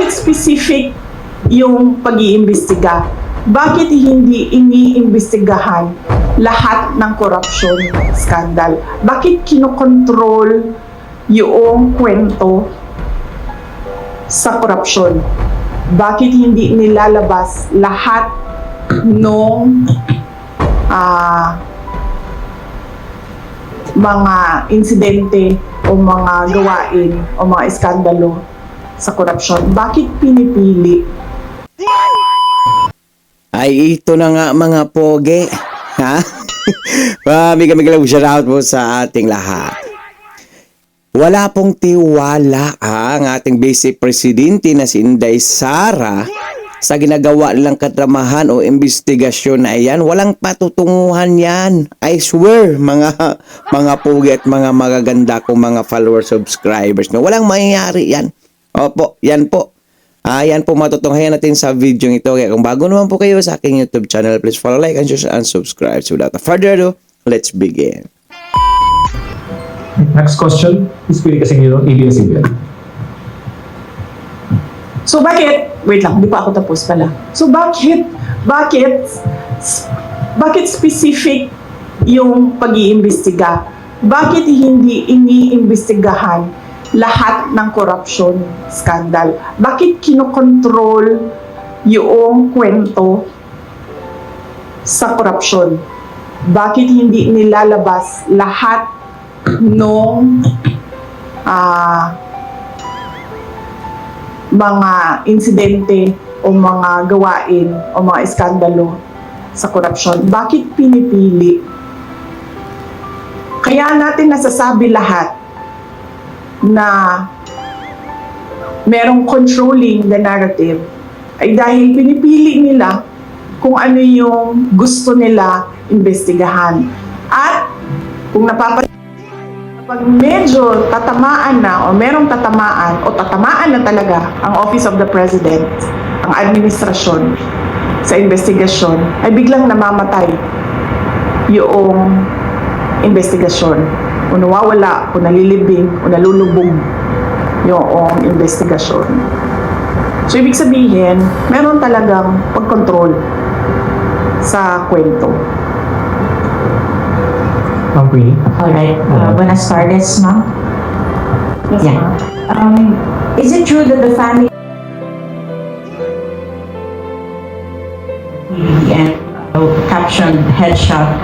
Bakit specific yung pag-iimbestiga? Bakit hindi iniimbestigahan lahat ng corruption scandal? Bakit kinokontrol yung kwento sa corruption? Bakit hindi nilalabas lahat nung mga insidente o mga gawain o mga iskandalo sa korupsyon? Bakit pinipili? Ay, ito na nga mga poge. Ha? Biglang shoutout po sa ating lahat. Wala pong tiwala ang ating Vice Presidente na si Inday Sara sa ginagawa nilang katramahan o investigasyon na yan. Walang patutunguhan yan. I swear, mga pogi at mga magaganda kong mga followers, subscribers. No? Walang mangyayari yan. Opo, yan po. Yan po matutunghayan natin sa video ito. Kaya kung bago naman po kayo sa aking YouTube channel, please follow, like, and share, and subscribe. So without further ado, let's begin. Next question is Pili Casingilo, ABS-CBN. So bakit, wait lang, hindi pa ako tapos pala. So bakit specific yung pag-iimbestiga? Bakit hindi iniimbestigahan lahat ng corruption scandal? Bakit kinokontrol yung kwento sa corruption? Bakit hindi nilalabas lahat nung mga insidente o mga gawain o mga iskandalo sa korupsyon? Bakit pinipili? Kaya natin nasasabi lahat na merong controlling the narrative ay dahil pinipili nila kung ano yung gusto nila investigahan. At kung kapag medyo tatamaan na o merong tatamaan o tatamaan na talaga ang Office of the President, ang administrasyon sa investigasyon, ay biglang namamatay yung investigasyon. O nawawala, o nalilibing, o nalulubog yung investigasyon. So, ibig sabihin, meron talagang pag-control sa kwento. Alright. Buenas tardes, ma'am. Yes, Yeah. ma'am. Is it true that the family and captioned headshot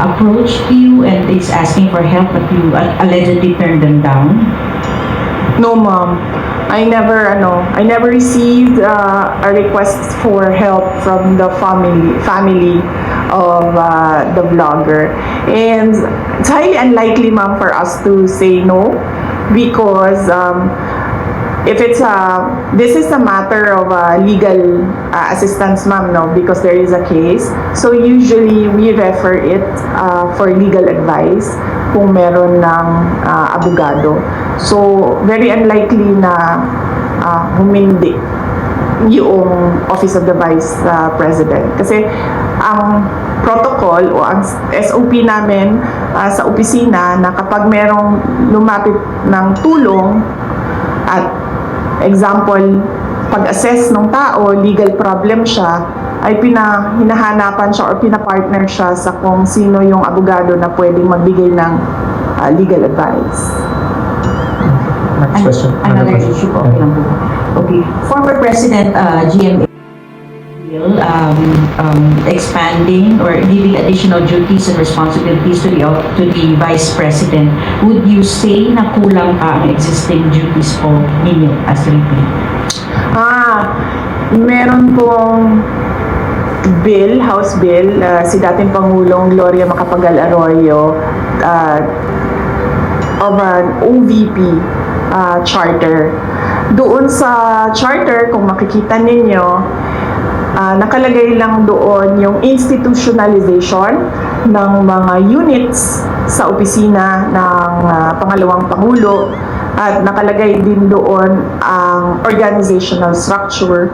approached you and is asking for help, but you allegedly turned them down? No, ma'am. I never received a request for help from the family of the vlogger. And it's highly unlikely, ma'am, for us to say no, because if it's this is a matter of legal assistance, ma'am, no, because there is a case. So usually we refer it for legal advice kung meron ng abogado. So very unlikely na humindi yung Office of the Vice President. Kasi ang protocol o ang SOP namin sa opisina na kapag merong lumapit ng tulong at example, pag-assess ng tao, legal problem siya, ay hinahanapan siya or pinapartner siya sa kung sino yung abogado na pwedeng magbigay ng legal advice. Next question. Another issue po. Okay lang po. Okay. Former President GMA expanding or giving additional duties and responsibilities to the Vice President. Would you say na kulang pa ang existing duties po ninyo as VP? Meron pong bill, House Bill, si dating Pangulong Gloria Macapagal Arroyo of an OVP charter. Doon sa charter, kung makikita ninyo, nakalagay lang doon yung institutionalization ng mga units sa opisina ng Pangalawang Pangulo, at nakalagay din doon ang organizational structure.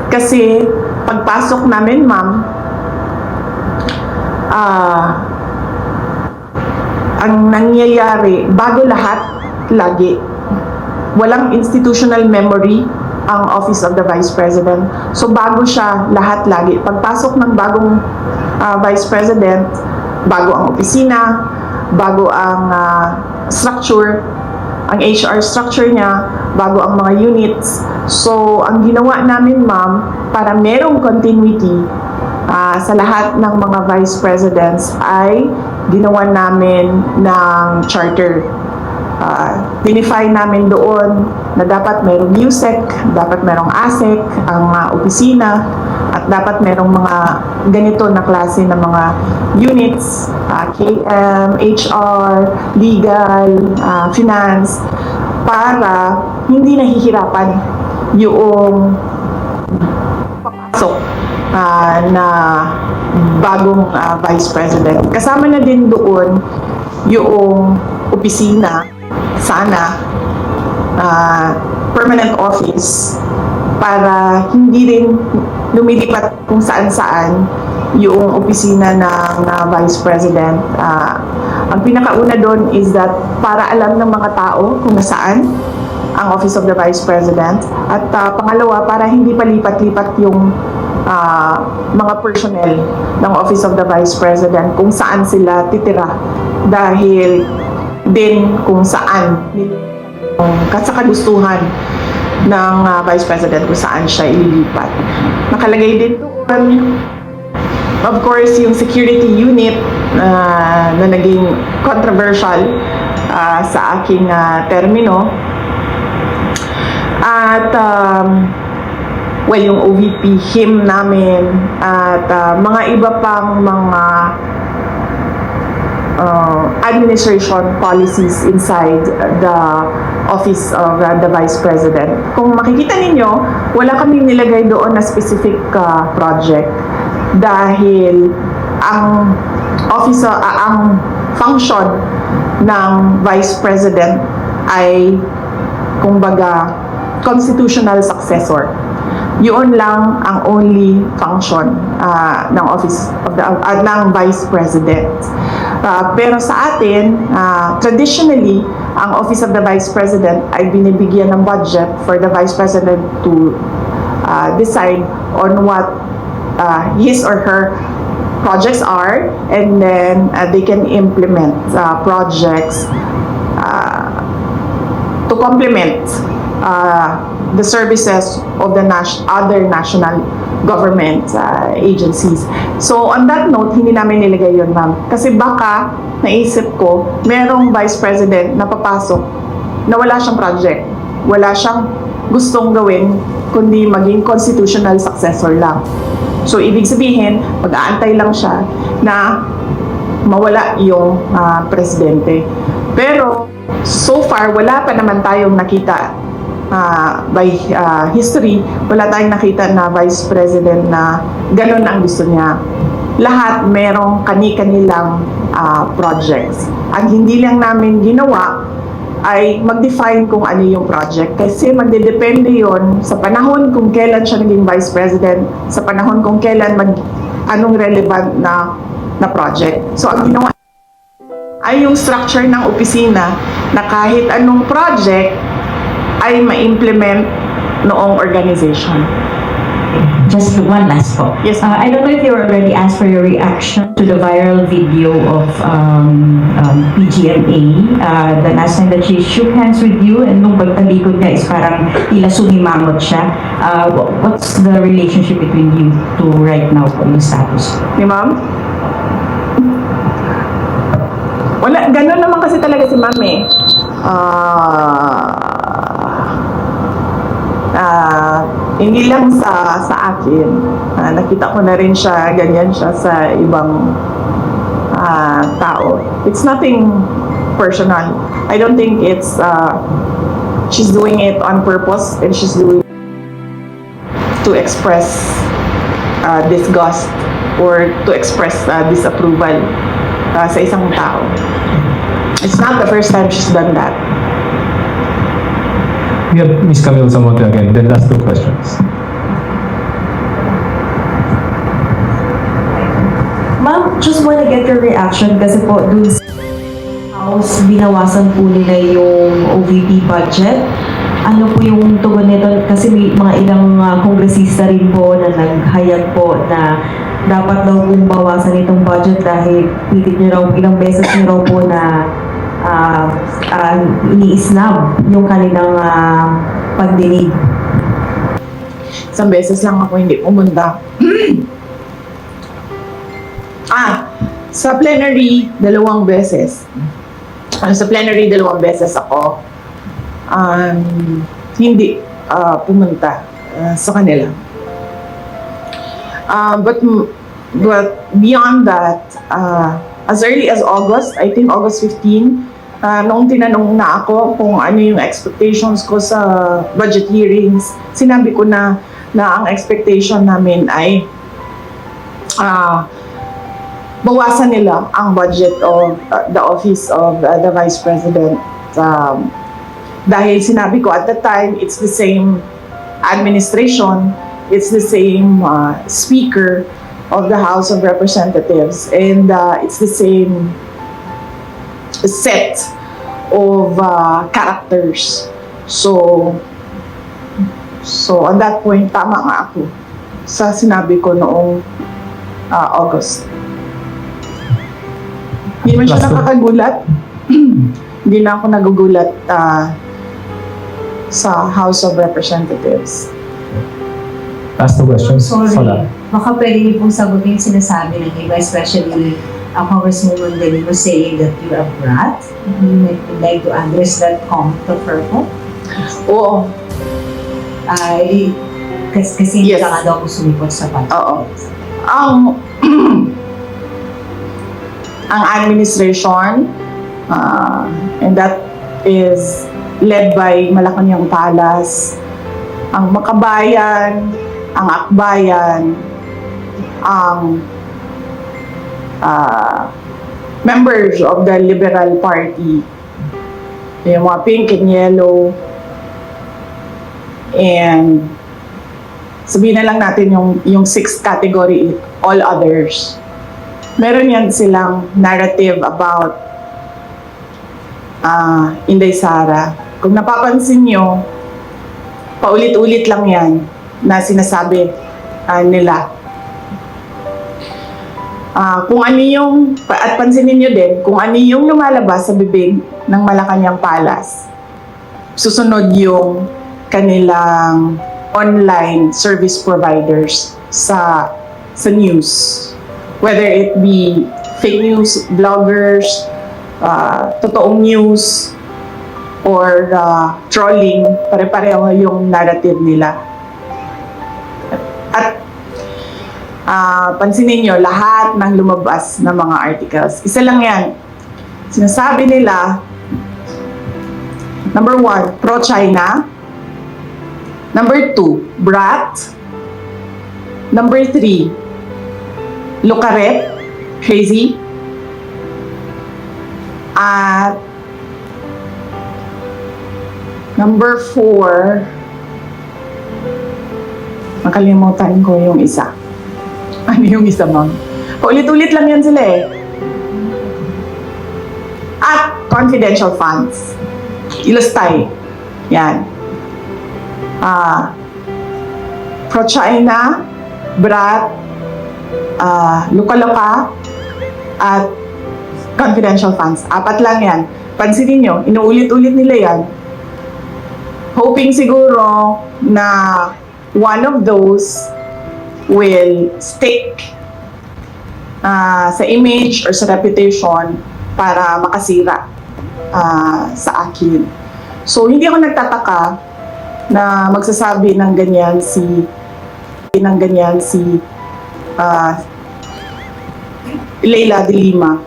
Kasi pagpasok namin, ma'am, ang nangyayari, bago lahat, lagi, walang institutional memory ang Office of the Vice President. So bago siya lahat lagi. Pagpasok ng bagong Vice President, bago ang opisina, bago ang structure, ang HR structure niya, bago ang mga units. So, ang ginawa namin, ma'am, para merong continuity sa lahat ng mga vice presidents ay ginawa namin ng charter. Dinefine namin doon na dapat merong USEC, dapat merong ASEC, ang opisina, at dapat merong mga ganito na klase ng mga units, KM, HR, legal, finance, para hindi nahihirapan yung papasok na bagong vice president. Kasama na din doon yung opisina, sana, permanent office, para hindi rin lumilipat kung saan-saan yung opisina ng Vice President. Ang pinakauna doon is that para alam ng mga tao kung nasaan ang Office of the Vice President. At pangalawa, para hindi palipat-lipat yung mga personnel ng Office of the Vice President kung saan sila titira. Dahil din kung saan sa kagustuhan ng Vice President kung saan siya ililipat. Nakalagay din doon, of course, yung security unit na naging controversial sa aking termino. At, well, yung OVP, him namin, at mga iba pang mga administration policies inside the Office of the Vice President. Kung makikita ninyo, wala kaming nilagay doon na specific project dahil ang ang function ng Vice President ay kumbaga constitutional successor. Yun lang ang only function ng Office of the ng Vice President. Pero sa atin, traditionally, ang Office of the Vice President ay binibigyan ng budget for the Vice President to decide on what his or her projects are, and then they can implement projects to complement the services of the other national government agencies. So on that note, hindi namin nilagay yun, ma'am. Kasi baka naisip ko, merong Vice President na papasok na wala siyang project, wala siyang gustong gawin, kundi maging constitutional successor lang. So ibig sabihin, mag-aantay lang siya na mawala yung presidente. Pero so far, wala pa naman tayong nakita by history, wala tayong nakita na Vice President na ganun ang gusto niya. Lahat merong kani-kanilang projects. Ang hindi lang namin ginawa ay mag-define kung ano yung project. Kasi magdedepende yon sa panahon kung kailan siya naging Vice President, sa panahon kung kailan anong relevant na project. So ang ginawa ay yung structure ng opisina na kahit anong project ay ma-implement noong organization. Just one last po. Yes. I don't know if you already asked for your reaction to the viral video of PGMA. The last time that she shook hands with you, and nung pagtalikod niya is parang tila sumimangot siya. What's the relationship between you two right now po, yung status? Ni ma'am? Wala, ganun naman kasi talaga si ma'am eh. Hindi lang sa akin. Nakita ko na rin siya, ganyan siya sa ibang tao. It's nothing personal. I don't think it's she's doing it on purpose, and she's doing it to express disgust or to express disapproval sa isang tao. It's not the first time she's done that. We have Ms. Camille Zamonte again, then last two questions. Ma'am, just wanna get your reaction kasi po dun sa house, binawasan po nila yung OVP budget. Ano po yung tugon nito? Kasi may mga ilang kongresista rin po na naghayag po na dapat daw pong bawasan itong budget dahil pilit nyo raw, ilang beses nyo raw po na ini-snub yung kanilang pagdinig. Isang beses lang ako hindi pumunta. Sa plenary, 2 beses. Sa plenary, 2 beses ako. Hindi pumunta sa kanila. But beyond that, as early as August, I think August 15, noong tinanong na ako kung ano yung expectations ko sa budget hearings, sinabi ko na ang expectation namin ay bawasan nila ang budget of the office of the Vice President. Dahil sinabi ko at the time, it's the same administration, it's the same Speaker of the House of Representatives, and it's the same set of characters. So on that point, tama nga ako sa sinabi ko noong August. Hindi man siya Last one. nakakagulat. Hindi na ako nagugulat sa House of Representatives. Last 2 questions. Sorry, Sala. baka pwede niyo pong sagutin yung sinasabi ng iba, especially Congresswoman Deli was saying that you're a brat. You would like to address that comment of her po? Oo. Ay, kasi hindi Yes. ka nga daw po sumipot sa budget. Oo. Ang administration, and that is led by Malacanang Palas, ang Makabayan, ang Akbayan, ang members of the Liberal Party, yung mga pink and yellow, and sabihin na lang natin yung 6th category, all others. Meron yan silang narrative about Inday Sara. Kung napapansin nyo, paulit-ulit lang yan na sinasabi nila. Kung ano yung, at pansinin nyo din, kung ano yung lumalabas sa bibig ng Malacanang Palas, susunod yung kanilang online service providers sa news. Whether it be fake news, bloggers, totoong news, or trolling, pare-pareho yung narrative nila. At pansinin nyo, lahat ng lumabas na mga articles, isa lang yan. Sinasabi nila, number 1, pro-China. Number 2, brat. Number 3, Lucaret, crazy. At number 4, nakalimutan ko yung isa. Ano yung isa, ma'am? Paulit-ulit lang yan sila eh. At confidential funds. Ilustay. Yan. Pro-China, brat, Luka-Luka, at confidential funds. 4 lang yan. Pansinin nyo, inuulit-ulit nila yan. Hoping siguro na one of those will stick sa image or sa reputation para makasira sa akin. So, hindi ako nagtataka na magsasabi ng ganyan si Leila de Lima.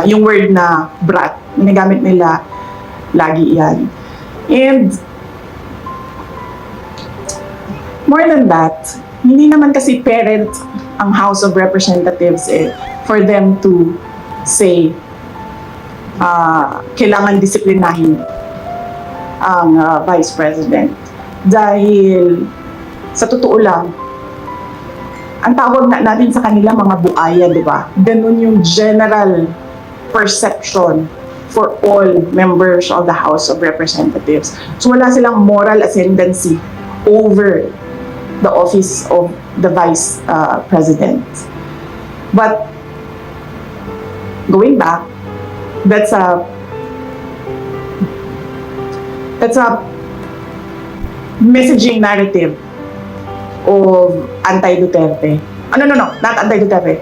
Yung word na brat, ginagamit nila lagi yan. And more than that, hindi naman kasi parent ang House of Representatives for them to say kailangan disiplinahin ang Vice President. Dahil sa totoo lang, ang tawag natin sa kanila mga buaya, di ba? Ganun yung general perception for all members of the House of Representatives. So wala silang moral ascendancy over the office of the Vice President. But going back, that's a messaging narrative of anti-Duterte. No, not anti-Duterte.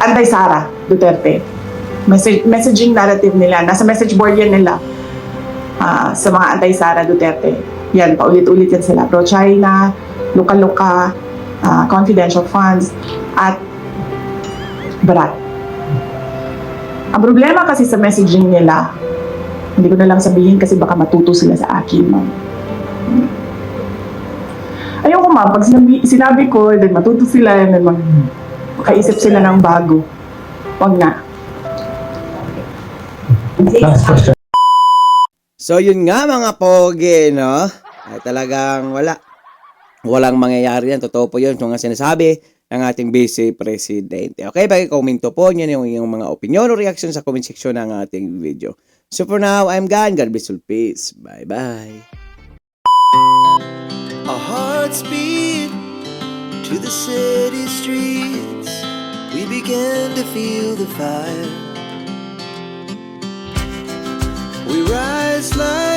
Anti-Sara Duterte. Messaging narrative nila. Nasa message board yan nila. Sa mga anti-Sara Duterte. Yan, paulit-ulit yan sila. Pro-China, luka-luka, confidential funds, at barat. Ang problema kasi sa messaging nila, hindi ko na lang sabihin kasi baka matuto sila sa akin, ma'am. Ayoko, ma'am, pag sinabi ko, then matuto sila, and then makaisip sila ng bago. Wag na. Last question. So yun nga mga pogi, no? Ay talagang walang mangyayari yan. Totoo po yun. Kung nga sinasabi ng ating Vice Presidente. Okay, pag-komento po nyo yung mga opinion o reaction sa comment section ng ating video. So for now, I'm gone. God bless you. Peace. Bye-bye. Our hearts beat to the city streets. We began to feel the fire. We rise like